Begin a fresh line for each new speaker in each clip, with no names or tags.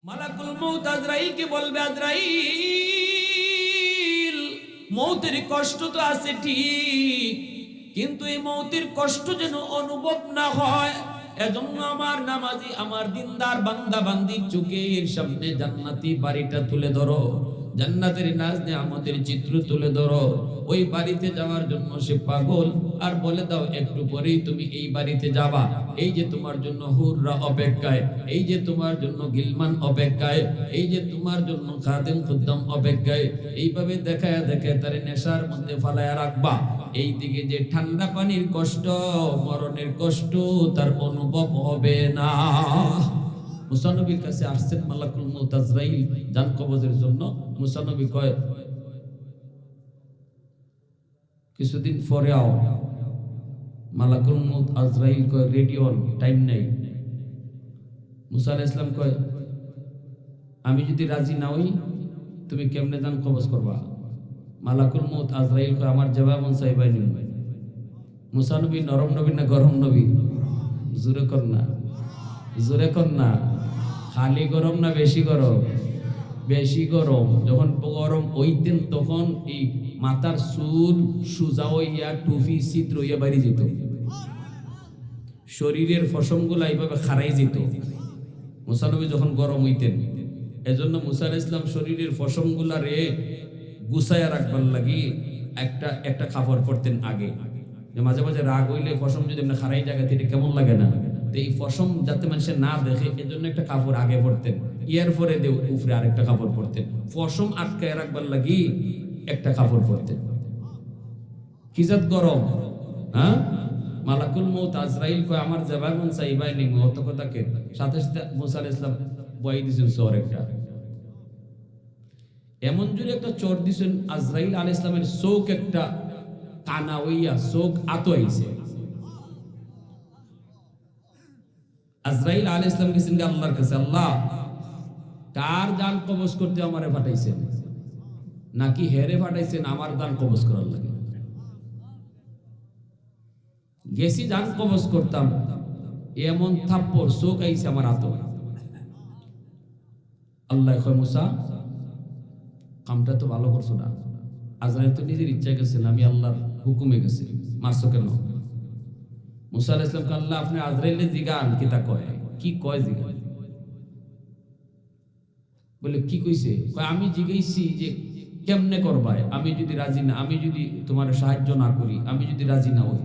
মালাকুল মউত আজরাইলকে বলবে, আজরাইল, মৌতের কষ্ট তো আছে ঠিক, কিন্তু এই মৌতের কষ্ট যেন অনুভব না হয়, এজন্য আমার নামাজি, আমার দিনদার বান্দা বান্দির চোখের সামনে জান্নাতি বাড়িটা তুলে ধরো, জান্নাতের নাজ নেয়ামতের চিত্র তুলে ধরো। ওই বাড়িতে যাওয়ার জন্য সে পাগল, আর বলে দাও একটু পরেই তুমি এই বাড়িতে যাবা। এই যে তোমার জন্য হুররা অপেক্ষায়, এই যে তোমার জন্য গিলমান অপেক্ষায়, এই যে তোমার জন্য খাদেম খুদ্দাম অপেক্ষায়। এইভাবে দেখায় দেখায় তার নেশার মধ্যে ফালায়া রাখবা। এই দিকে যে ঠান্ডা পানির কষ্ট, মরণের কষ্ট তার অনুভব হবে না। মুসা নবীর কাছে আসছেন মালাকুল মউত আজরাইল জান কবজের জন্য। মুসা নবী কয়, কিছুদিন পরে আও। মালাকুল মউত আজরাইল কয়, রেডি অন, টাইম নাই। মুসা আলাইহিস সালাম কয়, আমি যদি রাজি না হই তুমি কেমনে জান কবজ করবা? মালাকুল মউত আজরাইল কয়, আমার জবাব মন চাইবাই নি। মুসা নবী নরম নবী না গরম নবী? জোরে কর না, জোরে কর না। খালি গরম না বেশি গরম? বেশি গরম। যখন গরম হইতেন তখন এই মাথার চুল সুজা হইয়া টুপি ছিদ্র হইয়া বাইরে যেত, শরীরের ফসমগুলা এইভাবে খারাই যেত মুসা নবী যখন গরম হইতেন। এজন্য মুসা আলাইহিস সালাম শরীরের ফসমগুলা রে গুছাইয়া রাখবার লাগি একটা কাপড় পরতেন আগে, যে মাঝে মাঝে রাগ হইলে ফসম যদি এমনি খারাই জায়গাতে এটা কেমন লাগে না, তো এই ফসম যাতে মানুষের না দেখে এজন্য একটা কাপড় আগে পরতেন, ইয়ার পরে উপরে আরেকটা কাপড় পরতেন, ফসম আটকায় রাখবার লাগি একটা কাপড় পরতেন। কি জাত গরম! হ্যাঁ, মালাকুল মউত আজরাইল কয়, আমার জবাব মন চাইবাই নি। অত কথা কে? সাথে সাথে মুসা আলাইহিস সালাম বই দিছেন চোর একটা, এমন জোরে একটা চোর দিছেন আজরাইল আলাইহিস সালামের চোখ একটা কানা হইয়া চোখ আতইছে। আজরাইল আলাইহিস সালাম গেছেন আল্লাহর কাছে, আল্লাহ, কার জান কবজ করতে আমারে পাঠাইছেন, নাকি হেরে পাঠাইছেন আমার জান কবজ করার লাগে? গেছি জান কবজ করতাম, এমন থাপ্পড় চোখ আইছে আমার আত। আল্লাহ কয়, মুসা, কামটা তো ভালো করছো না। আজরাইল তো নিজের ইচ্ছা গেছে না, আমি আল্লাহর হুকুমে গেছি, মারছো কেন? মুসা আলাইহিস সালাম, আল্লাহ আপনি আজরাইলে জিগান কি তা কয়, কি কয় জিগান। বলে কি কইছে? কয়, আমি জিগাইছি যে কেমনে করবায়, আমি যদি রাজি না, আমি যদি তোমার সাহায্য না করি, আমি যদি রাজি না হই।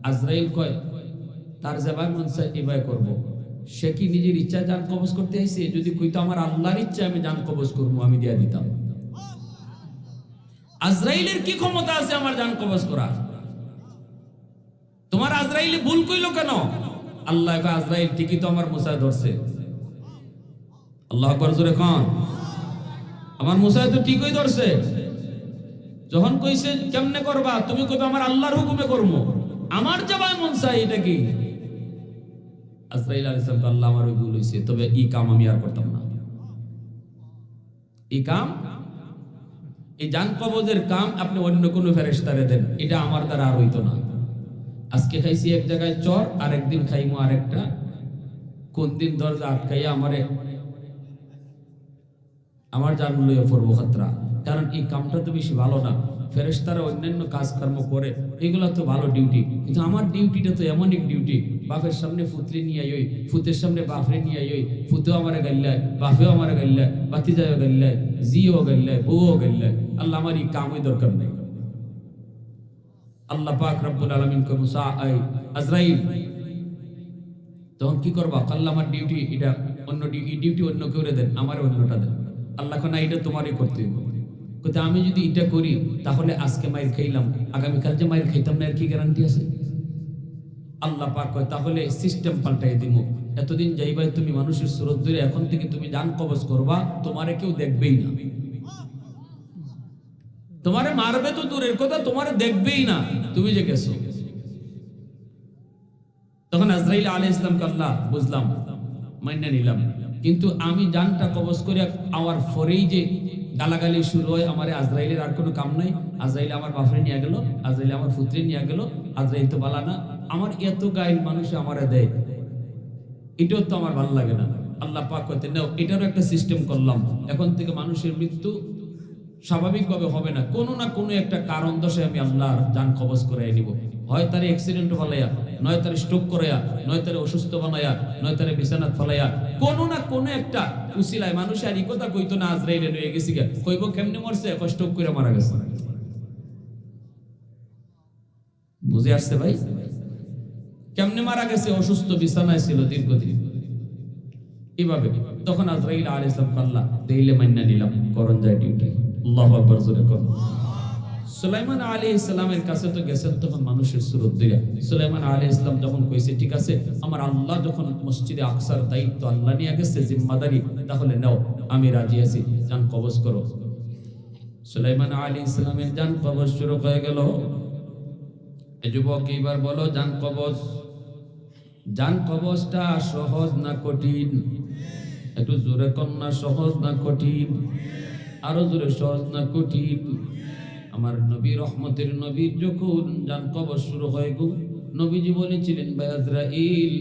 আজরাইল কয়, তার জবাব মন চাই এভাবে করবো। সে কি নিজের ইচ্ছায় জান কবজ করতে আইছে? যদি কইতো আমার আল্লাহর ইচ্ছা আমি জান কবজ করবো, আমি দিয়া দিতাম। আজরাইলের কি ক্ষমতা আছে আমার জান কবজ করা? তোমার আজরাইলে ভুল কইলো কেন? আল্লাহ কয়, আজরাইল ঠিকই তো আমার মুসায় ধরছে। আল্লাহু আকবার, জোরে কোন। আমার মুসায় তো ঠিকই ধরছে। যখন কইছে কেমনে করবা, তুমি কইবা আমার আল্লাহর হুকুমে করবো, আমার জবাব মন চাই। এটা কি? আজরাইল আলাইহিস সালাম, আল্লাহ আমার ভুল হইছে, তবে এই কাম আমি আর করতাম না। এই কাম, এই জান কবজের কাম আপনি অন্য কোনো ফেরেশতারে দেন, এটা আমার দ্বারা আর হইতো না। আজকে খাইছি এক জায়গায় চর, আর একদিন খাইমু আরেকটা। কোন দিন দরজা আটকাইয়া আমার জান লইয়া পড়বো খাতরা। কারণ এই কামটা তো বেশি ভালো না। ফেরেশতারা অন্যান্য কাজকর্ম করে, এগুলো তো ভালো ডিউটি, কিন্তু আমার ডিউটিটা তো এমন এক ডিউটি, বাপের সামনে ফুতরে নিয়ে আই, ফুতের সামনে বাপরে নিয়ে আই, ফুতেও আমারে গাইল্লায়, বাপেও আমারে গাইল্লায়, বাতিজাও গাইল্লায়, জিও গাইল্লায়, বউও গাইল্লায়। আল্লাহ, আমার এই কামই দরকার নেই। আল্লাহ পাক রব্বুল আলামিন কয়, মুসা আজরাইল তখন কি করবা? আল্লাহ, আমার ডিউটি এটা অন্য ডিউটি অন্য কেউ দেন, আমার অন্যটা দেন। আল্লাহ কয়, না, এটা তোমারই করতে হবে। কিন্তু আমি যদি এটা করি তাহলে আজকে মাইর খাইলাম, আগামীকাল যে মাইর খাইতাম না, এর কি গ্যারান্টি আছে? আল্লাহ পাক কয়, তাহলে সিস্টেম পাল্টাই দিব। এতদিন যাইবাই তুমি মানুষের সুরত ধরে, এখন থেকে তুমি জান কবজ করবা, তোমারে কেউ দেখবেই না। তোমারে মারবে তো দূরের কথা, তোমারে দেখবেই না তুমি যে গেছো। তখন আজরাইল আলাইহিস সালামকে আল্লাহ, বুঝলাম, মাইনা নিলাম, কিন্তু আমি জানটা কবজ করে আমার পরেই যে গালাগালি শুরু হয়, আমার আজরাইলের আর কোনো কাম নাই। আজরাইল আমার বাপরে নিয়ে গেল, আজরাইল আমার পুত্রে নিয়ে গেল, আজরাইল তো বালা না, আমার এত গাইল মানুষ আমারে দেয়, এটাও তো আমার ভালো লাগে না। আল্লাহ পাক কইতে নাও এটারও একটা সিস্টেম করলাম, এখন থেকে মানুষের মৃত্যু স্বাভাবিকভাবে হবে না, কোনো না কোনো একটা কারণ দশে আমি আল্লাহর জান কবজ করে নিব। হয় তার অ্যাক্সিডেন্ট ফলাইয়া, নয় তার স্ট্রোক করাইয়া, নয় তার অসুস্থ বানাইয়া, নয় তার বিছানাত ফলাইয়া, কোনো না কোনো একটা উসিলায় মানুষ আর এই কথা কইতো না আজরাইলে রয়ে গেছি গা, কইব কেমনে মরছে, স্ট্রোক করে মারা গেছে। বুঝে আসছে ভাই? কেমনে মারা গেছে? অসুস্থ বিছানায় ছিল দীর্ঘদিন। এইভাবে তখন আজরাইল আলাইহিস সালাম আল্লাহ দেইলে মান্না নিলাম, করন যায় ডিউটি। আল্লাহু আকবার জোরে কোন। সুলাইমান আলাইহিস সালামের কাছে তো গেছেন তখন মানুষের সুরত দিয়া। সুলাইমান আলাইহিস সালাম যখন কইছে ঠিক আছে আমার আল্লাহ যখন মসজিদে আকসার দায়িত্ব আল্লাহ নিয়ে গেছে জিম্মাদারি, তাহলে নাও আমি রাজি আছি, জান কবজ করো। সুলাইমান আলাইহিস সালামের জান কবজ শুরু হয়ে গেল। এই যুবক এবার বলো জান কবজ, জান কবজটা সহজ না কঠিন? একটু জোরে কন্যা, সহজ না কঠিন? আরো জোরে, সহজ না কঠিন? আমার নবী রহমতের নবীর যখন জান কবজ শুরু হয়ে গো, নবীজি বলেছিলেন ভাই আজরাইল,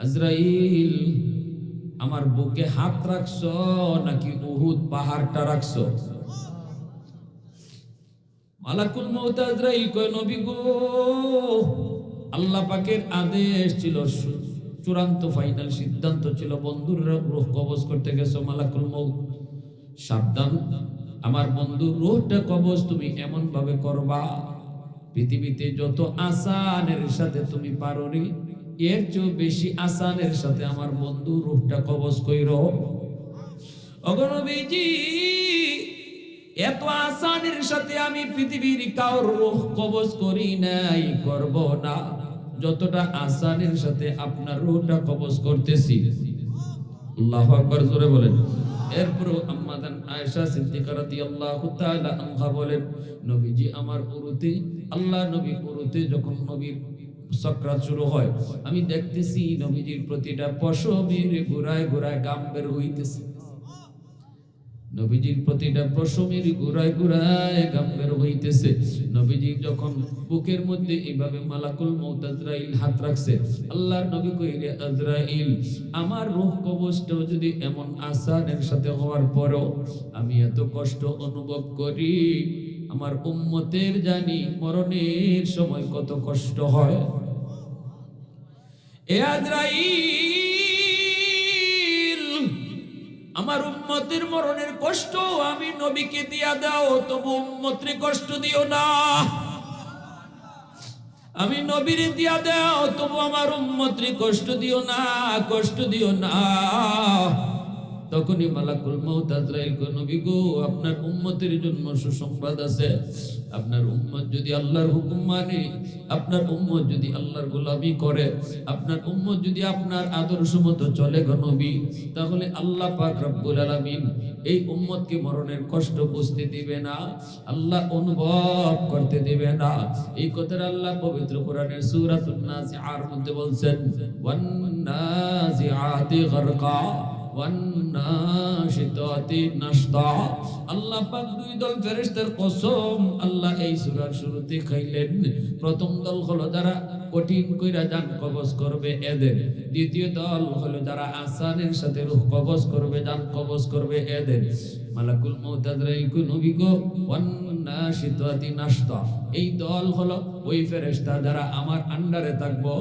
আজরাইল আমার বুকে হাত রাখছো নাকি উহুদ পাহাড়টা রাখছো? মালাকুল মউত আজরাইল কয় নবী গো, আল্লাহ পাকের আদেশ ছিল, চূড়ান্ত ফাইনাল সিদ্ধান্ত ছিল বন্ধুর রূহ কবজ করতে গেছো। মালাকুল মউত সাবধান, আমার বন্ধুর রূহটা কবজ তুমি এমন ভাবে করবা পৃথিবীতে যত আসানের সাথে তুমি পারোনি এর চেয়ে বেশি আসানের সাথে আমার বন্ধুর রূহটা কবজ কইরো। ওগো নবীজি, এত আসানের সাথে আমি পৃথিবীর কারোর রূহ কবজ করি নাই, করব না, যতটা আসানের সাথে আপনার রূহটা কবজ করতেছি। আল্লাহু আকবার জোরে বলেন। এরপর আম্মাদান আয়েশা সিদ্দিকা রাদিয়াল্লাহু তাআলা আনহা বলেন নবীজি আমার উরুতে, আল্লাহ নবী উরুতে যখন নবীর সাকরাত শুরু হয় আমি দেখতেছি নবীজির প্রতিটা পশমের গোড়ায় গোড়ায় গাম বের হইতেছে, নবীজির প্রতিটা পশমের গোড়ায় গোড়ায় গাম বের হইতেছে। নবীজি যখন বুকের মধ্যে এইভাবে মালাকুল মউত আজরাইল হাত রাখছে, আল্লাহর নবী কইরে আজরাইল আমার রূহ কবজটাও যদি এমন আসানের সাথে হওয়ার পরও আমি এত কষ্ট অনুভব করি, আমার উম্মতের জানি মরণের সময় কত কষ্ট হয়। এ আজরাইল আমার উম্মতের মরণের কষ্ট আমি নবীকে দিয়া দাও, তবু উম্মতরে কষ্ট দিও না। আমি নবীরে দিয়া দাও, তবু আমার উম্মতরে কষ্ট দিও না, কষ্ট দিও না। তখনই মালাকুল মউত আজরাইল কো নবী গো, আপনার উম্মতের জন্য সুসংবাদ আছে। আপনার উম্মত যদি আল্লাহর হুকুম মানে, আপনার উম্মত যদি আল্লাহর গোলামি করে, আপনার উম্মত যদি আপনার আদর্শ মতো চলে গো নবী, তাহলে আল্লাহ পাক রব্বুল আলামিন এই উম্মতকে মরণের কষ্ট বুঝতে দিবে না, আল্লাহ অনুভব করতে দিবে না। এই কথাটা আল্লাহ পবিত্র কোরআনের সূরাতুন নাজিআর মধ্যে বলছেন, ওয়ান নাজিআতি গারকা আল্লাহ পাক দুই দল ফেরেশতার কসম আল্লাহ এই সূরার শুরুতে খাইলেন। প্রথম দল হলো যারা কঠিন কইরা জান কবজ করবে এদের, দ্বিতীয় দল হলো যারা আসানের সাথে রূহ কবজ করবে, জান কবজ করবে এদের। মালাকুল মউত আজরাইল কো নবী গো, ওয়ান্নাশিতাতি নাশতা এই দল হলো ওই ফেরেশতা যারা আমার আন্ডারে থাকবো।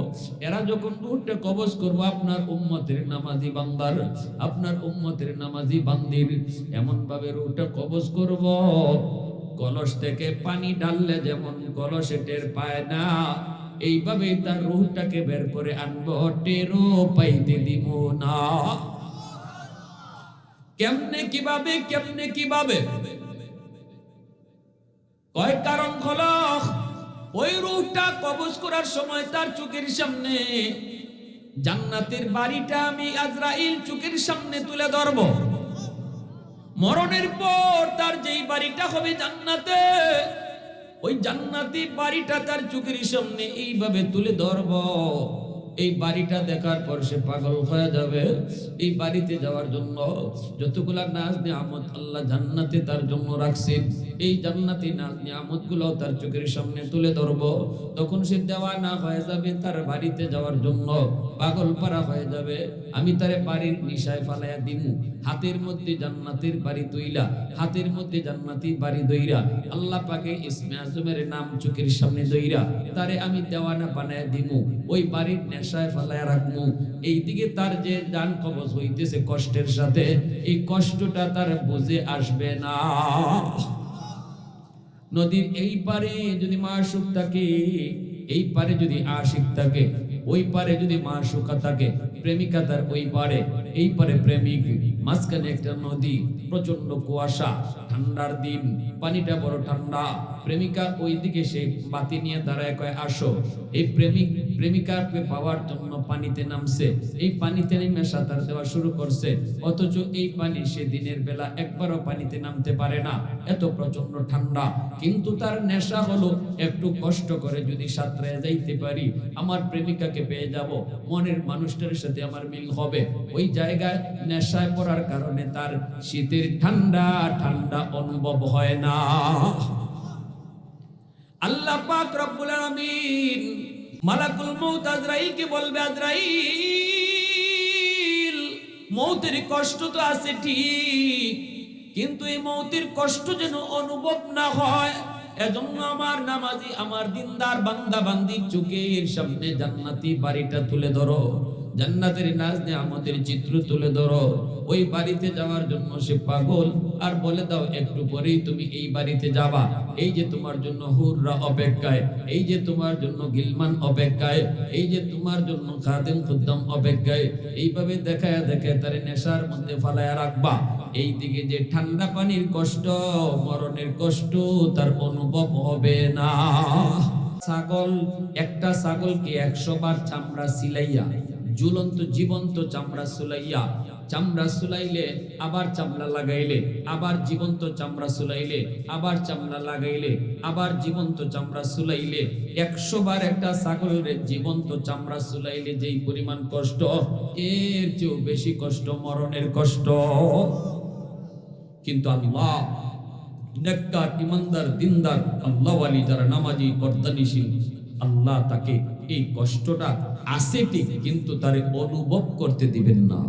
এরা যখন রূহটা কবজ করব আপনার উম্মতের নামাজি বান্দার, আপনার উম্মতের নামাজি বান্দির, এমন ভাবে রূহটা কবজ করব কলস থেকে পানি ঢাললে যেমন কলসে টের পায় না, এইভাবে তার রূহটাকে বের করে আনবো, টেরও পাইতে দিব না। কেমনে কিভাবে, কেমনে কিভাবে? কয় কারণ হলো ওই রূহটা কবজ করার সময় তার চোখের সামনে জান্নাতের বাড়িটা আমি আজরাইল চোখের সামনে তুলে ধরব। মরণের পর তার যেই বাড়িটা হবে জান্নাতে, ওই জান্নাতি বাড়িটা তার চোখের সামনে এইভাবে তুলে ধরব। এই বাড়িটা দেখার পর সে পাগল হয়ে যাবে। এই বাড়িতে যাওয়ার জন্য যতগুলা নাজ নিয়ামত আল্লাহ জান্নাতে তার জন্য রাখছেন, এই জান্নাতি নাজ নিয়ামত গুলো তার চোখের সামনে তুলে ধরবো। তখন সে দেওয়ানা হয়ে যাবে, তার বাড়িতে যাওয়ার জন্য পাগল পারা হয়ে যাবে। আমি তারে বাড়ির নিশায় ফালাইয়া দিমু, হাতের মধ্যে জান্নাতের বাড়ি দইলা, হাতের মধ্যে জান্নাতি বাড়ি দইরা, আল্লাহ পাকে ইসমে আজমের নাম চোখের সামনে দইরা তারে আমি দেওয়ানা বানায় দিমু, ওই বাড়ির নেশায় ফালাইয়া রাখমু। এইদিকে তার যে জান কবজ হইতেছে কষ্টের সাথে, এই কষ্টটা তার বুঝে আসবে না। নদীর এই পারে যদি মাশুক থাকে, এই পারে যদি আশিক থাকে, ওই পারে যদি মাশুকা থাকে, প্রেমিকা তার ওই পারে, এই পারে প্রেমিক, মাঝখানে একটা নদী, প্রচন্ড কুয়াশা, ঠান্ডার দিন, পানিটা বড় ঠান্ডা। প্রেমিকা ওই দিকে সে বাতি নিয়ে দাঁড়ায় কয় আসো। এই প্রেমিক প্রেমিকাকে পাওয়ার জন্য পানিতে নামছে, এই পানিতে নেমে সাঁতার দেওয়া শুরু করছে, অথচ এই পানি সে দিনের বেলা একবারও পানিতে নামতে পারে না, এত প্রচন্ড ঠান্ডা। কিন্তু তার নেশা হলো একটু কষ্ট করে যদি সাঁতরে যাইতে পারি, আমার প্রেমিকাকে পেয়ে যাব, মনের মানুষটার সাথে আমার মিল হবে। ওই জায়গায় নেশায় পড়ার কারণে তার শীতের ঠান্ডা ঠান্ডা অনুভব হয় না। আল্লাহ পাক রব্বুল আলামিন মালাকুল মউত আজরাইলকে বলবে, আজরাইল, মউতের কষ্ট তো আছে ঠিক, কিন্তু এই মউতের কষ্ট যেন অনুভব না হয়, এজন্য আমার নামাজি, আমার দিনদার বান্দা বান্দির চোখের সামনে জান্নাতি বাড়িটা তুলে ধরো, জান্নাতের নাজ নিয়ামতের চিত্র তুলে ধরো। ওই বাড়িতে যাওয়ার জন্য সে পাগল, আর বলে দাও একটু পরেই তুমি এই বাড়িতে যাবা। এই যে তোমার জন্য হুররা অপেক্ষায়, এই যে তোমার জন্য গিলমান অপেক্ষায়, এই যে তোমার জন্য খাদেম খুদ্দাম অপেক্ষায়, এইভাবে দেখায় দেখায় তারে নেশার মধ্যে ফালায়া রাখবা। এই দিকে যে ঠান্ডা পানির কষ্ট, মরণের কষ্ট তার অনুভব হবে না। ছাগল, একটা ছাগলকে 100 বার চামড়া সিলাইয়া, ঝুলন্ত জীবন্ত চামড়া সুলাইয়া, চামড়া সুলাইলে আবার চামড়া লাগাইলে, আবার জীবন্ত চামড়া সুলাইলে, আবার চামড়া লাগাইলে, আবার জীবন্ত চামড়া সুলাইলে, 100 বার একটা ছাগলের জীবন্ত চামড়া সুলাইলে যেই পরিমাণ কষ্ট, এর চেয়েও বেশি কষ্ট মরণের কষ্ট। কিন্তু আল্লাহ নেককার, ইমানদার, দিনদার, আল্লাহ ওয়ালি যারা নামাজি, পর্দানিশীল, আল্লাহ তাকে এই কষ্টটা আছে ঠিক, কিন্তু তারে অনুভব করতে দিবেন না।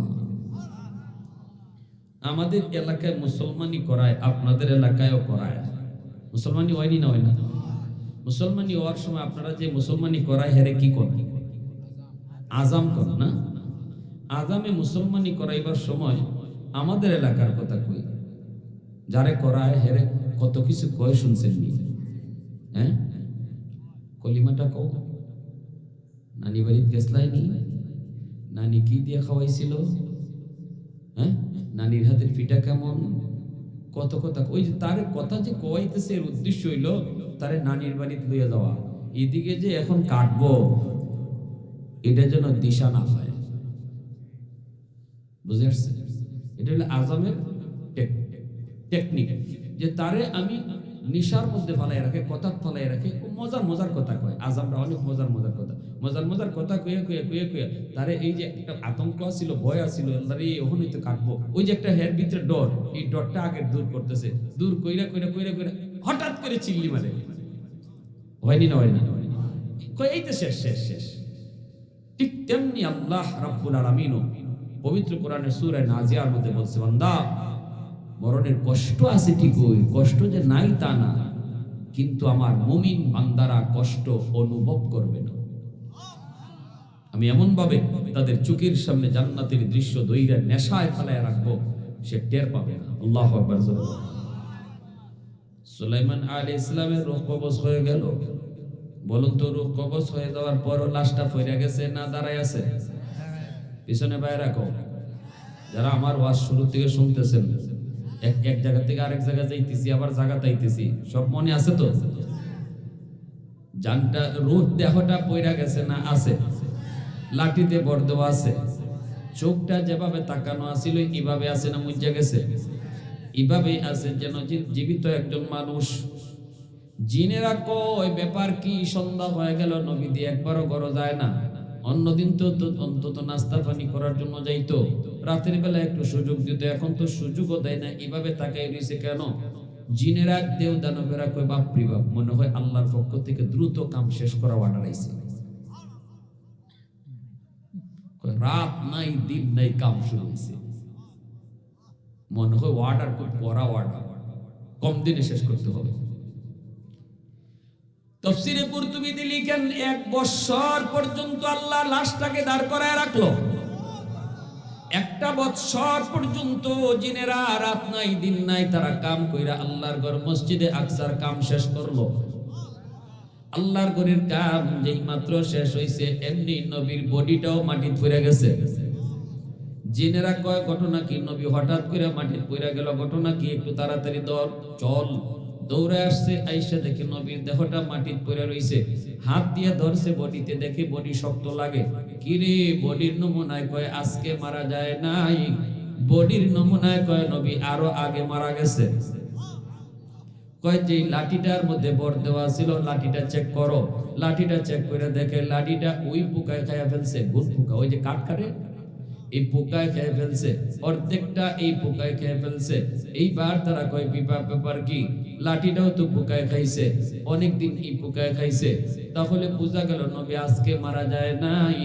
আমাদের এলাকায় মুসলমানি করায়, আপনাদের এলাকায়ও করায়। মুসলমানি হয়নি না, হয় না? মুসলমানি হওয়ার সময় আপনারা যে মুসলমানি করায়, হেরে কি করেন? আজাম করেন না? আজামে মুসলমানি করাইবার সময় আমাদের এলাকার কথা কই, যারে করায় হেরে কত কিছু কয় শুনছেন নি? হ্যাঁ, কলিমাটা কও। নানি বাড়িতে গেছলাইনি, নানি কি দিয়ে খাওয়াইছিল, হ্যাঁ, নানির হাতের পিঠা কেমন, কত কথা। ওই যে তার কথা যে কইতেছে, এর উদ্দেশ্য হইল তারে নানির বাড়িতে লইয়া যাওয়া। এদিকে যে এখন কাটবো, এটা যেন দিশা না হয়। বুঝে আসছে? এটা হলো আজামের টেকনিক, যে তারে আমি নিশার মধ্যে ফালাই রাখে, কথা ফালাই রাখে, মজার মজার কথা কয়। আজামরা অনেক মজার মজার কথা, মজার মজার কথা কয়ে কয়ে কয়ে কয়ে তারে এই যে একটা আতঙ্ক ছিল, ভয় ছিল, ওখানে তো কাটবো, ওই যে একটা হের ভিতরে ডর, এই ডরটা আগে দূর করতেছে, দূর কইরা কইরা কইরা কইরা হঠাৎ করে চিল্লি মারে। হয়নি না? হয় না? কই এই তো শেষ শেষ শেষ। ঠিক তেমনি আল্লাহ রাব্বুল আলামিন পবিত্র কোরআনের সূরা নাজিয়ার মধ্যে বলছে, বান্দা, মরণের কষ্ট আছে ঠিকই, কষ্ট যে নাই তা না, কিন্তু আমার মুমিন বান্দারা কষ্ট অনুভব করবে না। আমি এমন ভাবে তাদের চোখের সামনে জান্নাতের দৃশ্য দইরা নেশায় ফেলায় রাখবো, সে টের পাবে না। আল্লাহু আকবার। সুলাইমান আলাইহিস সালামের রূহ কবজ হয়ে গেল। বলুন তো, রূহ কবজ হয়ে যাওয়ার পরও লাশটা ফইরা গেছে না দাঁড়ায় আছে? পিছনে বাইরে কও, যারা আমার ওয়াজ শুরু থেকে শুনতেছেন, এক জায়গা থেকে আরেক জায়গা যাইতেছি, আবার জায়গা তাইতেছি, সব মনে আছে তো? জানটা, রূহ দেহটা পইরা গেছে না আছে? লাঠিতে বর দেওয়া আছে, চোখটা যেভাবে তাকানো আছিল এইভাবে আছে না মুজ্জা গেছে? এইভাবেই আছে, যেন জীবিত একজন মানুষ। জিনেরা কয় ব্যাপার কি, সন্ধ্যা হয়ে গেল, নবী দিয়ে একবারও ঘর যায় না। অন্যদিন তো অন্তত নাস্তা পানি করার জন্য যাইতো, রাতের বেলা একটু সুযোগ দিত, এখন তো সুযোগও দেয় না। এভাবে তাকাই রয়েছে কেন? জিনেরা দেও দানবেরা কয় বাপরি বাপ, মনে হয় আল্লাহর পক্ষ থেকে দ্রুত কাম শেষ করা অর্ডার আইছে। রাত নাই দিন নাই কাম শুরু হয়েছে, মনে হয় অর্ডার খুব করা অর্ডার, কম দিনে শেষ করতে হবে। তাফসীরে কুরতুবীতে লিখেন 1 বছর পর্যন্ত আল্লাহ লাশটাকে দাঁড় করায় রাখলো। 1 বছর পর্যন্ত জিনেরা রাত নাই দিন নাই তারা কাম কইরা আল্লাহর ঘর মসজিদে আকসার কাম শেষ করলো। আল্লাহর ঘরের কাম যেই মাত্র শেষ হইছে, এমনি নবীর বডিটাও মাটিতে পড়ে গেছে। জিনেরা কয় ঘটনা কি? নবী হঠাৎ করে মাটিতে পড়ে গেল, ঘটনা কি? একটু তাড়াতাড়ি চল। দৌড়ে আসছে, আইসা দেখে নবীর দেহটা মাটিতে পড়ে রইছে। হাত দিয়ে ধরছে বডিতে, দেখে বডি শক্ত লাগে। কিরে বডির নমুনায় কয় আজকে মারা যায় নাই, বডির নমুনায় কয় নবী আরো আগে মারা গেছে। কয় যে লাঠিটার মধ্যে বর দেওয়া ছিল, লাঠিটা চেক করো। লাঠিটা চেক করে দেখে লাঠিটা ওই পোকায় খাইয়া ফেলছে। গুণ পোকা, ওই যে কাঠ কাটে, এই পোকায় খেয়ে ফেলছে, অর্ধেকটা এই পোকায় খেয়ে ফেলছে। এইবার তারা কয় ব্যাপার কি? লাঠিটাও তো পোকায় খাইছে, অনেকদিন এই পোকায় খাইছে। তাহলে বোঝা গেল নবী আজকে মারা যায় নাই,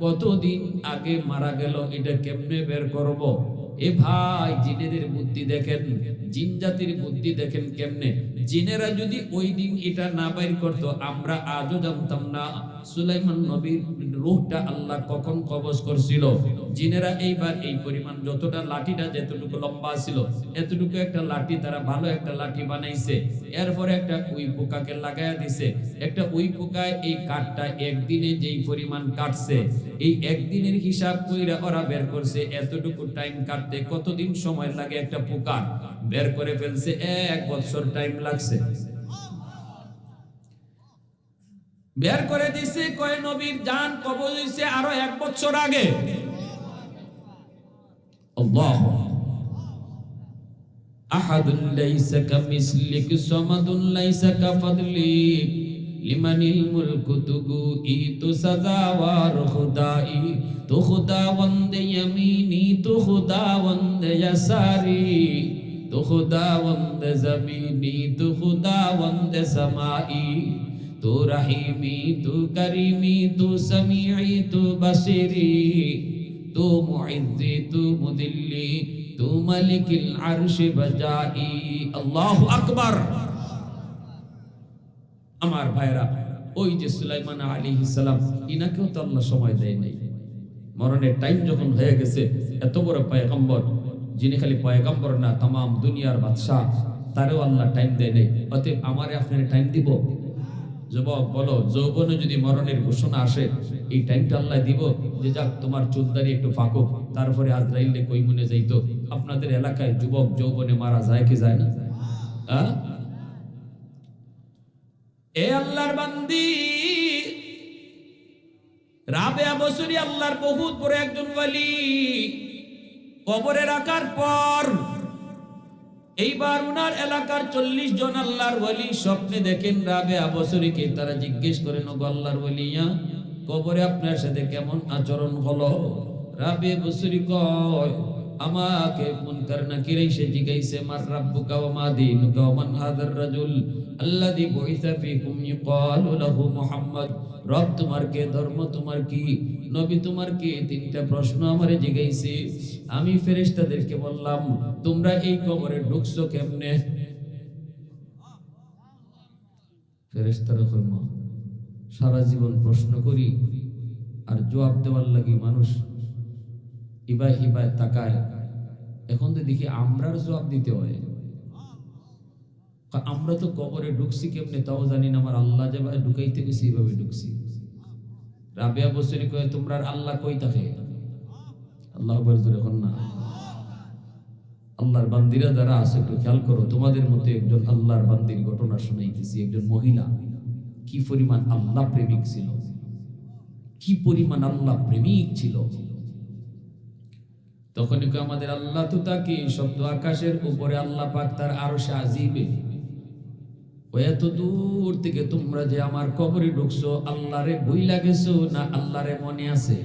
কতদিন আগে মারা গেল। এটা কেমনে বের করব? এ ভাই, জিনেদের বুদ্ধি দেখেন, জিন জাতির বুদ্ধি দেখেন কেমনে। জিনেরা যদি ওই দিন এটা না বাইর করতো, আমরা আজও জানতাম না সুলাইমান নবীর রূহটা আল্লাহ কখন কবজ করছিল। জিনেরা এইবার এই পরিমাণ, যতটা লাঠিটা যতটুকু লম্বা ছিল, এতটুকু একটা লাঠি তারা ভালো একটা লাঠি বানাইছে। এরপরে একটা উই পোকাকে লাগাইয়া দিছে। একটা উই পোকায় এই কাঠটা একদিনে যেই পরিমাণ কাটছে, এই একদিনের হিসাব কইরা ওরা বের করছে এতটুকু টাইম কাটতে কতদিন সময় লাগে একটা পোকা। বের করে ফেলছে 1 বছর টাইম লাগছে। বের করে দিছে, কয় নবীর জান কবজ হইছে আরো 1 বছর আগে। আল্লাহ আহাদুন লাইসা কামিসলিক সামাদুন লাইসা কাফাদলিক লিমানিল মুলকু তুগু ইতু সাজাওয়ার খুদাই তু খুদাওয়ান্দে ইয়ামিনি তু খুদাওয়ান্দে ইয়াসারি তু খুদাওয়ান্দে জমিনি তু খুদাওয়ান্দে সামাই তু রহিমি তু করিমি তু সামিঈ তু বসিরি তু মুইজ্জি তু মুদিল্লি তু মালিকিল আরশি বাজাই। আল্লাহু আকবার। আমার ভাইরা, ওই যে সুলাইমান আলাইহিস সালাম, ইনাকেও তো আল্লাহ সময় দেয় নাই। মরণের টাইম যখন হয়ে গেছে, এত বড় পয়গম্বর, যিনি খালি পয়গম্বর না तमाम দুনিয়ার বাদশা, তারও আল্লাহ টাইম দেয় নাই। অতএব আমারে আপনার টাইম দিব? যুবক বলো, যৌবনে যদি মরণের ঘোষণা আসে, এই টাইমটা আল্লাহ দিব যে যাক তোমার চুলদারি একটু ফাঁকুক, তারপরে আজরাইলে কই মনে যাইতো। আপনাদের এলাকায় যুবক যৌবনে মারা যায় কি যায় না? এ আল্লাহর বান্দি, রাবেয়া বসরি আল্লাহর বহুত বড় একজন ওয়ালি, কবরে রাখার পর এইবার উনার এলাকার 40 জন আল্লাহর ওয়ালি স্বপ্নে দেখেন রাবেয়া বসরিকে। তারা জিজ্ঞেস করেন, ওগো আল্লাহর ওয়ালিয়া, কবরে আপনার সাথে কেমন আচরণ হলো? রাবেয়া বসরি কয়, আমাকে মুনকার নাকির এসে জিজ্ঞাসে, মার রাব্বুকা ওয়া মা দীনুকা ওয়া মান হাযার রাজুল আল্লাযী বুইসা ফীকুম ইকালু লাহু মুহাম্মদ। রব তোমার কে, ধর্ম তোমার কি, নবী তোমার কি? 3টা প্রশ্ন আমারে জিজ্ঞাসে। আমি ফেরেশতাদেরকে বললাম, তোমরা এই কবরে ঢুকছো কেমনে? ফেরেশতারা কয়, সারা জীবন প্রশ্ন করি আর জবাব দেওয়ার লাগি মানুষ ইবাই হিবাই তাকায়, এখন তো দেখি আমরার জবাব দিতে হয়। আমরা তো কবরে ঢুকছি কেমনে তাও জানি না, আমার আল্লাহ যেভাবে ঢুকাইতে গেছি এইভাবে ঢুকছি। রাবেয়া বসরি কয়, তোমরা আল্লাহ কই থাকে? আল্লাহ বলতো এখন না। আল্লাহর বান্দিরা যারা আছে একটু খেয়াল করো, তোমাদের মধ্যে একজন আল্লাহর বান্দির ঘটনা শুনাইতেছি। একজন মহিলা কি পরিমাণ আল্লাহ প্রেমিক ছিল, কি পরিমাণ আল্লাহ প্রেমিক ছিল। তখনই আমাদের আল্লাহ তো তাকে শব্দ আকাশের উপরে আল্লাহ পাক তার আরশে আজিবে ওই এত দূর থেকে তোমরা যে আমার কবরে ঢুকছো, আল্লাহরে ভুইলা গেছো না আল্লাহরে মনে আছে?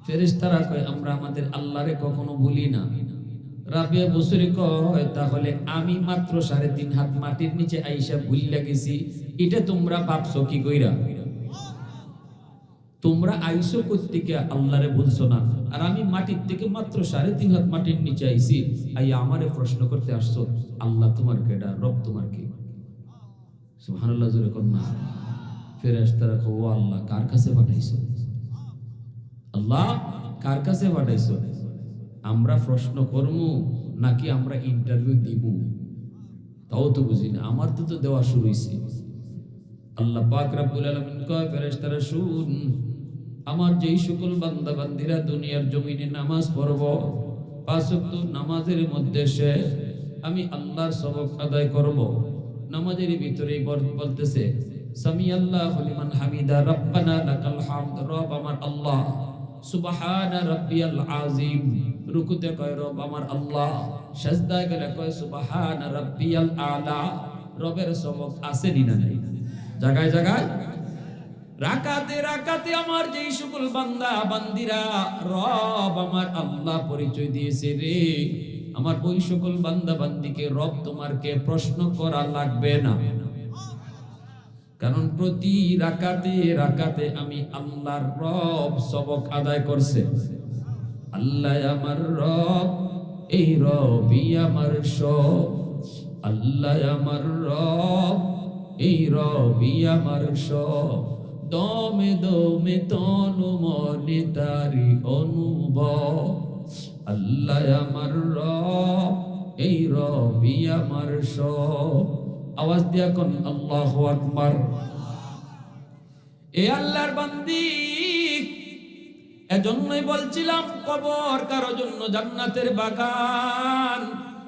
ফেরেশতারা কয় আমরা আমাদের আল্লাহরে কখনো ভুলি না। রাবিয়া বসরি কয় তাহলে আমি মাত্র 3.5 হাত মাটির নিচে আইসা ভুইলা গেছি, এটা তোমরা ভাবছো কি কইরা? তোমরা আইসো কোত্থেকে আল্লাহরে ভুলছো না, আর আমি মাটির থেকে মাত্র 3.5 হাত মাটির নিচে আইছি, আইয়া আমারে প্রশ্ন করতে আসছো আল্লাহ তোমার কেডা, রব তোমার কি? সুবহানাল্লাহ জোরে কোন না। ফেরেশতারা কয় ও আল্লাহ কার কাছে পাঠাইছো? আল্লাহ কার কাছে পাঠাইছো? আমরা প্রশ্ন করবো নাকি আমরা ইন্টারভিউ দিব? তাও তো বুঝি না, আমার তো দেওয়া শুরু হইছে। আল্লাহ পাক রব্বুল আলামিন কয় ফেরেশতারা শুন, আমার যেই সকল বান্দা বান্দিরা দুনিয়ার জমিনে নামাজ পড়ব, 5 ওয়াক্ত নামাজের মধ্যে শেষ আমি আল্লাহর সবক আদায় করব, নামাজের ভিতরেই বলতেছে সামি আল্লাহু লিমান হামিদা রব্বানা লাকাল হামদ, রব আমার আল্লাহ, সুবহানা রাব্বিয়াল আযীম, রুকুতে কয় রব আমার আল্লাহ, সাজদায় গেলে কয় সুবহানা রাব্বিয়াল আলা। রবের সবক আছে না নাই? জায়গায় জায়গায় রাকাতে রাকাতে আমার যেই সকল বান্দা বান্দিরা রব আমার আল্লাহ পরিচয় দিয়েছে রে, আমার ওই সকল বান্দা বান্দিকে রব তোমারকে প্রশ্ন করা লাগবে না, কারণ প্রতি রাকাতে রাকাতে আমি আল্লাহর রব সবক আদায় করছে। আল্লাহ আমার রব, এই রবই আমার সব, আল্লাহ আমার রব, এই রবই আমার সব, দমে দমে তনু মনে তারি অনুভব, আল্লাহ আমার রব, এই রবই আমার সব। আওয়াজ দিয়া কোন আল্লাহু আকবার। এ আল্লাহর বান্দি, এজন্যই বলছিলাম কবর কারো জন্য জান্নাতের বাগান,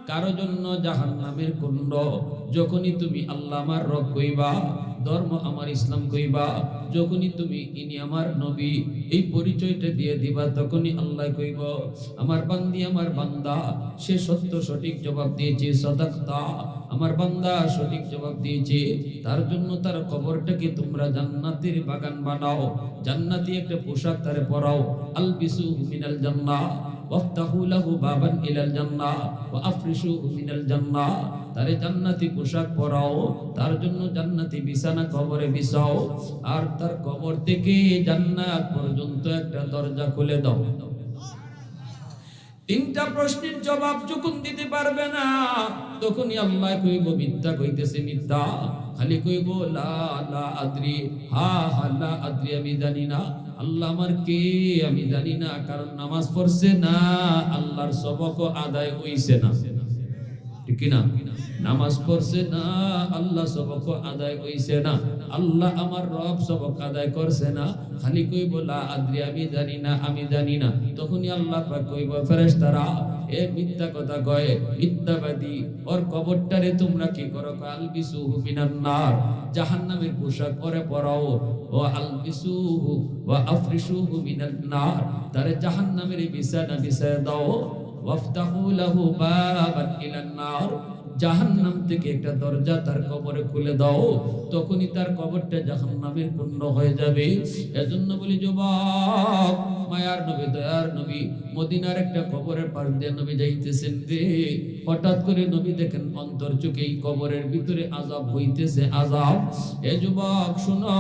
কারো জন্য জাহান্নামের কুণ্ড। যখনই তুমি আল্লাহ আমার রব কইবা, ধর্ম আমার ইসলাম কইবা, যখনই তুমি ইনি আমার নবী এই পরিচয়টা দিয়ে দিবা, তখনই আল্লাহ কইব আমার বান্দি আমার বান্দা সে সত্য সঠিক জবাব দিয়েছে, সাদাকতা, আমার বান্দা সঠিক জবাব দিয়েছে, তার জন্য তার কবরটাকে তোমরা জান্নাতের বাগান বানাও, জান্নাতি একটা পোশাক তারে পরাও, আলবিসুহু মিনাল জান্নাহ ওয়াফতাহু লাহু বাবান ইলাল জান্নাহ ওয়া আফরিশুহু মিনাল জান্নাহ, তারে জান্নাতি পোশাক পরাও, তার জন্য জান্নাতি বিছানা কবরে বিছাও, আর তার কবর থেকে জান্নাত পর্যন্ত একটা দরজা খুলে দাও। 3টা প্রশ্নের জবাব যখন দিতে পারবে না, তখনই আল্লাহ কইব মিথ্যা কইতেছে, মিথ্যা, খালি কইব লা লা আদ্রি, হা হা লা আদ্রি, আমি জানি না আল্লাহ আমার কে, আমি জানি না, কারণ নামাজ পড়ছে না, আল্লাহর সবক আদায় হইছে না, ঠিক না? নামাজ পড়ছে না, আল্লাহ সবক আদায় হইছে না, আল্লাহ আমার রব সবক আদায় করছে না, খালি কইব লা আদ্রি, আমি জানি না, আমি জানি না। তখনই আল্লাহ পাক কইব ফেরেশতারা এ মিথ্যা কথা কয়, মিথ্যাবাদী, ওর কবরটারে তোমরা কি করো? আলবিসুহু মিনান নার, জাহান্নামের পোশাক পরে পরাও, ও আলবিসুহু ওয়া আফরিশুহু মিনান নার, তারে জাহান্নামের বিছানা বিছায় দাও, ওয়াফতাহু লাহু বাবান ইলান নার, জাহান্নাম থেকে একটা দরজা তার কবরে খুলে দাও, তখনই তার কবরটা জাহান্নামের কুণ্ড হয়ে যাবে। এজন্য বলি যুবক, মায়ার নবী দয়ার নবী মদিনার একটা কবরের পাশ দিয়ে নবী যাইতেছেন রে, হঠাৎ করে নবী দেখেন অন্তর চোখে এই কবরের ভিতরে আযাব হইতেছে, আযাব। এ যুবক শুনো,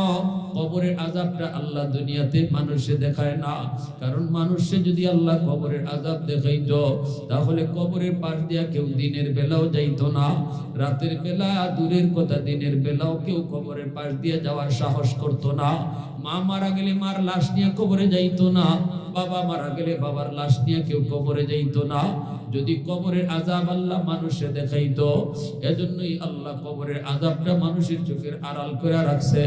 কবরের আযাবটা আল্লাহ দুনিয়াতে মানুষে দেখায় না, কারণ মানুষে যদি আল্লাহ কবরের আযাব দেখাইতো, তাহলে কবরের পাশ দিয়া কেউ দিনের বেলাও যাইতো না, রাতের বেলা দূরের কথা, দিনের বেলাও কেউ কবরের পাশ দিয়ে যাওয়ার সাহস করতো না। মা মারা গেলে মার লাশ নিয়ে কবরে যাইতো না, বাবা মারা গেলে বাবার লাশ নিয়ে কেউ কবরে যাইতো না। যদি কবরের আযাব আল্লাহ মানুষে দেখাইতো, এজন্যই আল্লাহ কবরের আযাবটা মানুষের চোখের আড়াল করে রাখছে।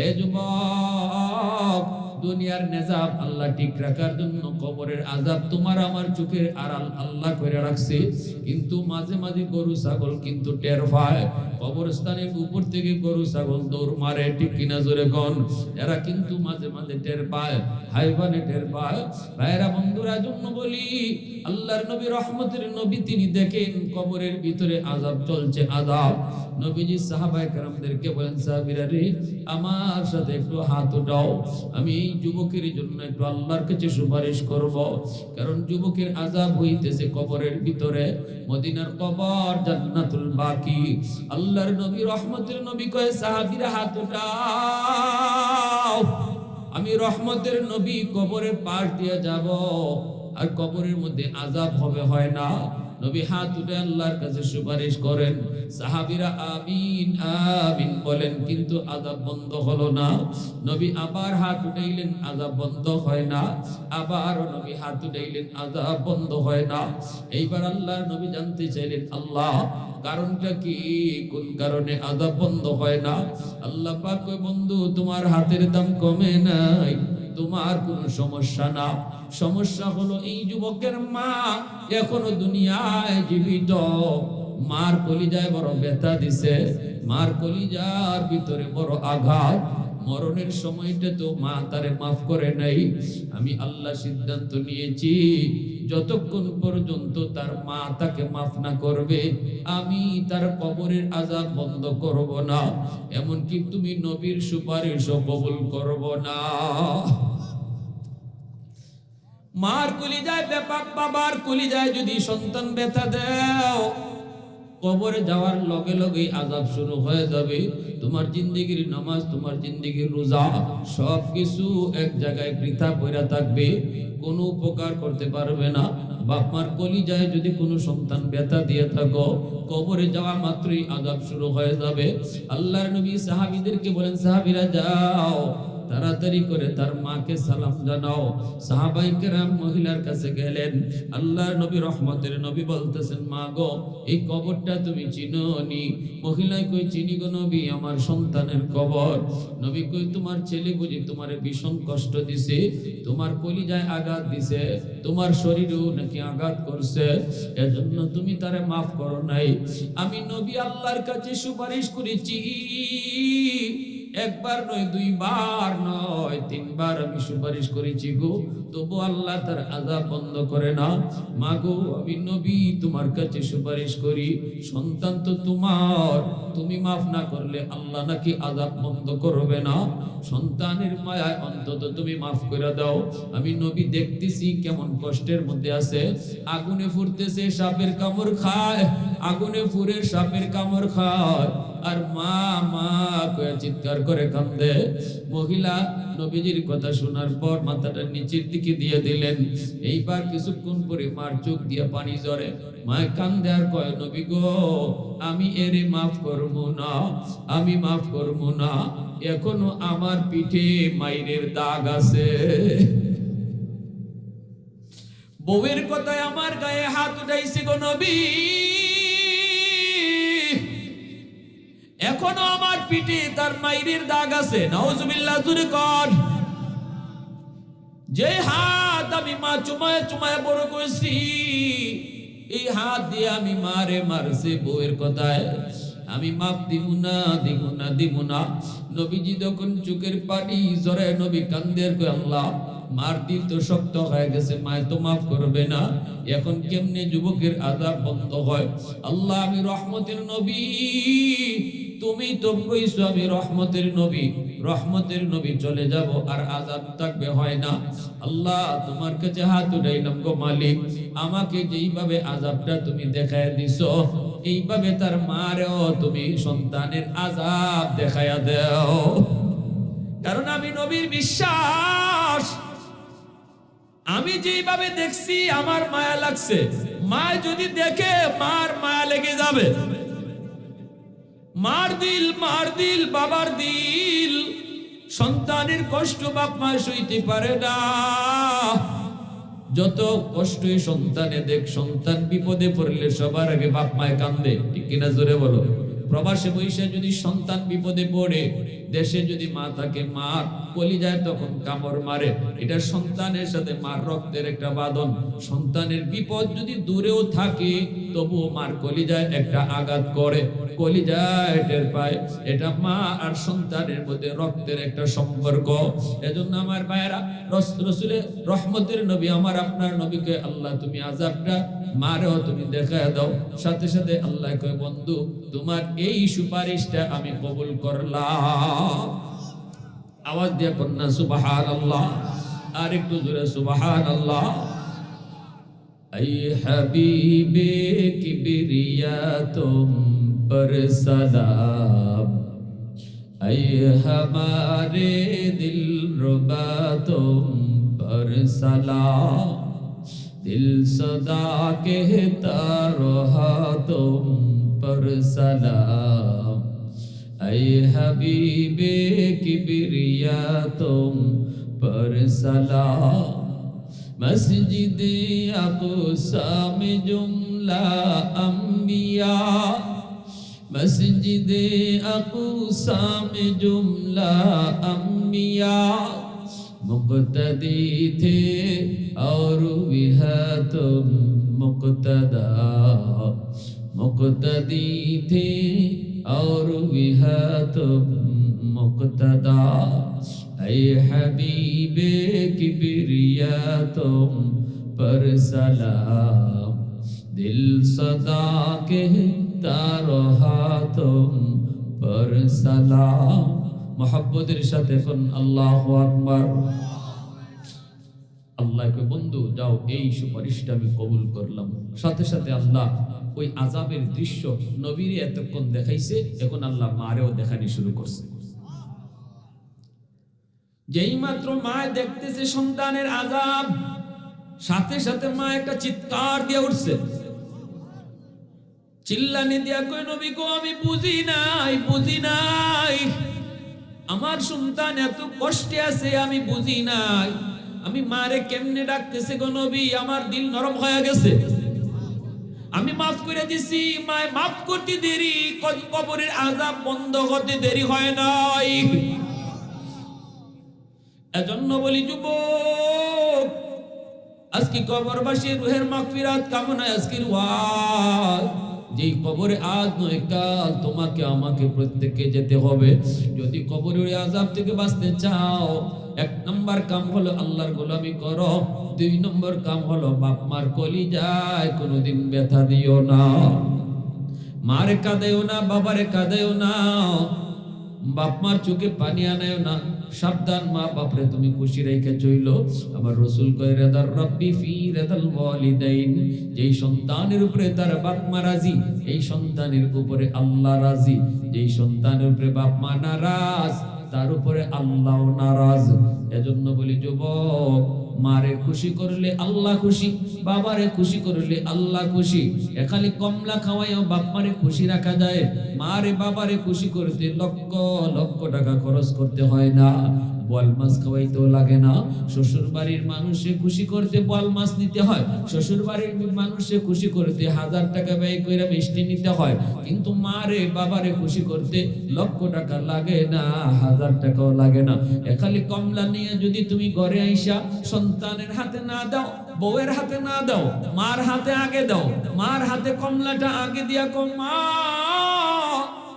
এ যুবক, দুনিয়ার নিজাম আল্লাহ ঠিক রাখার জন্য কবরের আযাব তোমার আমার চোখের আড়াল আল্লাহ করে রাখছে। কিন্তু মাঝে মাঝে গরু ছাগল কিন্তু টের পায়, কবরস্থানের উপর থেকে গরু ছাগল দৌড় মারে, ঠিক কিনা জোরে কোন? এরা কিন্তু মাঝে মাঝে টের পায়, হাইওয়ানে টের পায়। ভাইরা বন্ধুরা, জন্য বলি আল্লাহর নবী রহমতের নবী তিনি দেখেন কবরের ভিতরে আযাব চলছে, আযাব। নবীজি সাহাবায়ে কেরামদেরকে বলেন, সাহাবীরা রে, আমার সাথে একটু হাত উঠাও, আমি এই যুবকের জন্য একটু আল্লাহর কাছে সুপারিশ করব। কারণ যুবকের আযাব হইতেছে কবরের ভিতরে। মদিনার কবর জান্নাতুল বাকি। আল্লাহর নবী রহমতের নবী কয়, সাহাবীরা হাত উঠাও, আমি রহমতের নবী কবরের পাশ দিয়ে যাব, আর কবরের মধ্যে আযাব হবে, হয় না। নবী হাত উঠে আল্লাহর কাছে সুপারিশ করেন, সাহাবীরা আমিন আমিন বলেন, কিন্তু আযাব বন্ধ হলো না। নবী আবার হাত উঠাইলেন, আযাব বন্ধ হয় না। আবার নবী হাত উঠাইলেন, আযাব বন্ধ হয় না। এইবার আল্লাহর নবী জানতে চাইলেন, আল্লাহ কারণটা কি, কোন কারণে আযাব বন্ধ হয় না? আল্লাহ পাক কয়, বন্ধু তোমার হাতের দাম কমে নাই, তোমার কোনো সমস্যা না। সমস্যা হলো এই যুবকের মা এখনো দুনিয়ায় জীবিত, মার কলিজায় বড় ব্যথা দিছে, মার কলিজার ভিতরে বড় আঘাত। মরণের সময়টা তো মা তারে মাফ করে নাই। আমি আল্লাহ সিদ্ধান্ত নিয়েছি, যতক্ষণ পর্যন্ত তার মা তাকে মাফ না করবে, আমি তার কবরের আযাব বন্ধ করব না। এমনকি তুমি নবীর সুপারিশও কবুল করব না। মার কলিজায় ব্যাপার, বাবার কলিজায় যদি সন্তান ব্যথা দাও, কবরে যাওয়ার লগে লগে আযাব শুরু হয়ে যাবে। তোমার জিন্দেগির নামাজ, তোমার জিন্দেগির রোজা সবকিছু এক জায়গায় বৃথা পড়ে থাকবে, কোনো উপকার করতে পারবে না। বাপ মার কলিজায় যদি কোনো সন্তান ব্যথা দিয়ে থাকো, কবরে যাওয়া মাত্রই আযাব শুরু হয়ে যাবে। আল্লাহর নবী সাহাবীদেরকে বলেন, সাহাবীরা যাও, তাড়াতাড়ি করে তার মাকে সালাম জানাও। সাহাবায়ে কেরাম মহিলার কাছে গেলেন। আল্লাহর নবী রহমতের নবী বলতেছেন, মা গো, এই কবরটা তুমি চিনোনি? মহিলায় কই, চিনি গো নবী, আমার সন্তানের কবর। নবী কই, তোমার ছেলে বুঝি তোমারে ভীষণ কষ্ট দিছে, তোমার কলিজায় আঘাত দিছে, তোমার শরীরেও নাকি আঘাত করছে, এজন্য তুমি তারে মাফ করো নাই। আমি নবী আল্লাহর কাছে সুপারিশ করেছি, একবার নয়, দুইবার নয়, তিনবার আমি সুপারিশ করেছি গো, তবু আল্লাহ তার আযাব বন্ধ করে না। মা গো, আমি নবী তোমার কাছে সুপারিশ করি, সন্তান তো তোমার, তুমি মাফ না করলে আল্লাহ নাকি আযাব বন্ধ করবে না। সন্তানের মায়ায় অন্তত তুমি মাফ করে দাও। আমি নবী দেখতেছি কেমন কষ্টের মধ্যে আছে, আগুনে ফুরতেছে, সাপের কামড় খায়, আগুনে ফুরে সাপের কামড় খায়, আর মা মা কয়ে চিৎকার করে কান্দে। মহিলা নবীজির কথা শোনার পর মাথাটা নিচের দিকে দিয়ে দিলেন। এইবার কিছুক্ষণ পরে মার চোখ দিয়ে পানি ঝরে, মায় কান্দে আর কয়, নবী গো, আমি এরে মাফ করব না, আমি মাফ করব না, এখনো আমার পিঠে মাইরের দাগ আছে। বউয়ের কথায় আমার গায়ে হাত উঠাইছে গো নবী, এখনো আমার পিঠে তার মাইরের দাগ আছে। নাউজুবিল্লাহ, জোরে কর। যে হাত আমি মা চুমায় চুমায় বড় করেছি, এই হাত দিয়ে আমি মারে মারছে বউয়ের কথায়, আমি মাফ দিব না, দিব না, দিব না। নবীজি যখন চোখের পানি ঝরে, নবী কান্দের কয়, আল্লাহ মার দিল তো শক্ত হয়ে গেছে, মায় তো মাফ করবে না, এখন কেমনে যুবকের আযাব বন্ধ হয়? আল্লাহ, আমি রহমতের নবী, তুমি তো কইছো আমি রহমতের নবী, রহমতের নবী চলে যাব আর আযাব থাকবে, হয় না। আল্লাহ, তোমার কাছে হাত উঠাইলাম গো মালিক, আমাকে যেইভাবে আযাবটা তুমি দেখায় দিছো, এইভাবে তার মারেও তুমি সন্তানের আযাব দেখায়া দাও। কারণ আমি নবীর বিশ্বাস, আমি যেইভাবে দেখছি আমার মায়া লাগছে, মা যদি দেখে মার মায়া লেগে যাবে। মার দিল বাবার দিল, সন্তানের কষ্ট বাপ মা সইতে পারে না। যত কষ্টই সন্তানে দেখ, সন্তান বিপদে পড়লে সবার আগে বাপ মায় কান্দে, ঠিক কিনা জোরে বলো? প্রবাসে বসে যদি সন্তান বিপদে পড়ে, দেশে যদি মা তাকে মার কলিজায় তখন কামড় মারে, এটা সন্তানের সাথে মার রক্তের একটা বাঁধন। সন্তানের বিপদ যদি দূরেও থাকে তবুও মার কলিজায় একটা আঘাত করে, কলিজায় টের পায়। এটা মা আর সন্তানের মধ্যে রক্তের একটা সম্পর্ক। এজন্য আমার ভাইয়েরা, রাসূলের রহমতের নবী আমার আপনার নবীকে আল্লাহ তুমি আযাবটা মারেও তুমি দেখায় দাও। সাথে সাথে আল্লাহ কয় বন্ধু তোমার এই সুপারিশটা আমি কবুল করলাম। আওয়াজ দিয়ে কন্যা সুবহানাল্লাহ, আর একটু জোরে সুবহানাল্লাহ। ऐ हबीबे किबरिया तुम पर सलाम, ऐ हमारे दिलरुबा तुम पर सलाम, दिल सदा कहता रहा तुम पर सलाम, ऐ हबीबे किबरिया तुम पर सलाम। मस्जिद अक़सा में जुमला अंबिया, मस्जिद अक़सा में जुमला अंबिया, मुक़्तदी थे और वह तुम मुक़्तदा, मुक़्तदी थे और वह तुम मुक़्तदा। ऐ हबीबे किबरिया तुम पर सलाम, दिल सदा कहता रहा तुम पर सलाम। मोहब्बतेर साथे कोन अल्लाहु আকবার। আল্লাহ কয় বন্ধু যাও এই সুপারিশটা আমি কবুল করলাম। সাথে সাথে আল্লাহ ওই আযাবের দৃশ্য নবীর এতক্ষণ দেখাইছে, এখন আল্লাহ মারেও দেখানি শুরু করছে। যেই মাত্র মা দেখতেছে সন্তানের আযাব, সাথে সাথে মা একটা চিৎকার দিয়ে উঠছে, চিল্লানি দিয়া কই নবী গো আমি বুঝি নাই, বুঝি নাই, আমার সন্তান এত কষ্টে আছে আমি বুঝি নাই, আমি মারে কেমনে ডাকতেছে গো নবী, আমার দিল নরম হয়ে গেছে, আমি মাফ করে দিছি, মায় মাফ করতে দেরি, কবরের আযাব বন্ধ হতে দেরি হয় নাই। এজন্য বলি যুবক, আজকে কবরবাসীর রুহের মাগফিরাত কামনায় আজকের ওয়াজ। যেই কবরে আজ নয় কাল তোমাকে আমাকে প্রত্যেককে যেতে হবে। যদি কবরের আযাব থেকে বাঁচতে চাও, এক নম্বর কাম হলো আল্লাহর গোলামি করো, দুই নম্বর কাম হলো বাপ মার কলিজায় কোনোদিন ব্যথা দিও না, মারে কাঁদাইও না, বাবারে কাঁদাইও না, বাপ মার চোখে পানি আনায়ও না। সাবধান, মা বাপরে তুমি খুশি রেখে চইলো। আমার রাসূল কয় রাদার রাব্বি ফি রাদাল ওয়ালিদাইন, যেই সন্তানের উপরে তার বাপ মা রাজি, এই সন্তানের উপরে আল্লাহ রাজি। যেই সন্তানের উপরে বাপ মা নারাজ, তার উপরে আল্লাহও নারাজ। এজন্য বলি যুবক, মারে খুশি করলে আল্লাহ খুশি, বাবারে খুশি করলে আল্লাহ খুশি। খালি কমলা খাওয়াইও বাপ মারে খুশি রাখা যায়, মারে বাবারে খুশি করতে লক্ষ লক্ষ টাকা খরচ করতে হয় না। বোয়াল মাছ খাওয়াইতেও লাগে না। শ্বশুর বাড়ির মানুষে খুশি করতে বোয়াল মাছ নিতে হয়, শ্বশুর বাড়ির মানুষে খুশি করতে 1000 টাকা ব্যয় করে মিষ্টি নিতে হয়। কিন্তু মারে বাবারে খুশি করতে লক্ষ টাকা লাগে না, 1000 টাকাও লাগে না। খালি কমলা নিয়ে যদি তুমি ঘরে আইসা সন্তানের হাতে না দাও, বউয়ের হাতে না দাও, মার হাতে আগে দাও, মার হাতে কমলাটা আগে দিয়া কম, মা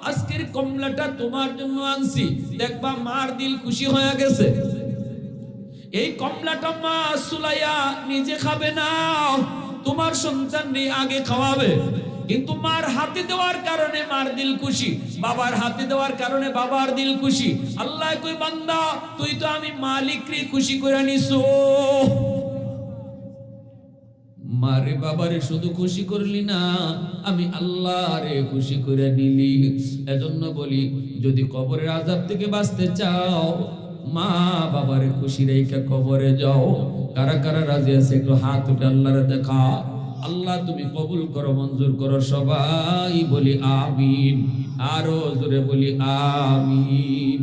আজকের কমলাটা তোমার জন্য আনছি, দেখবা মার দিল খুশি হয়ে গেছে। এই কমলাটা মা সুলাইয়া নিজে খাবে না, তোমার সন্তান আগে খাওয়াবে। কিন্তু মার হাতে দেওয়ার কারণে মার দিল খুশি, বাবার হাতে দেওয়ার কারণে বাবার দিল খুশি। আল্লাহ কই বান্দা তুই তো আমি মালিক রে খুশি করে নিছো, মারে বাবারে শুধু খুশি করলি না, আমি আল্লাহ রে খুশি করে নিলি। এজন্য বলি যদি কবরের আযাব থেকে বাঁচতে চাও, মা বাবারে খুশি রেখে কবরে যাও। কারা কারা রাজি আছে একটু হাত উঠে আল্লাহরে দেখা। আল্লাহ তুমি কবুল করো, মঞ্জুর করো। সবাই বলি আমিন, আরো জোরে বলি আমিন।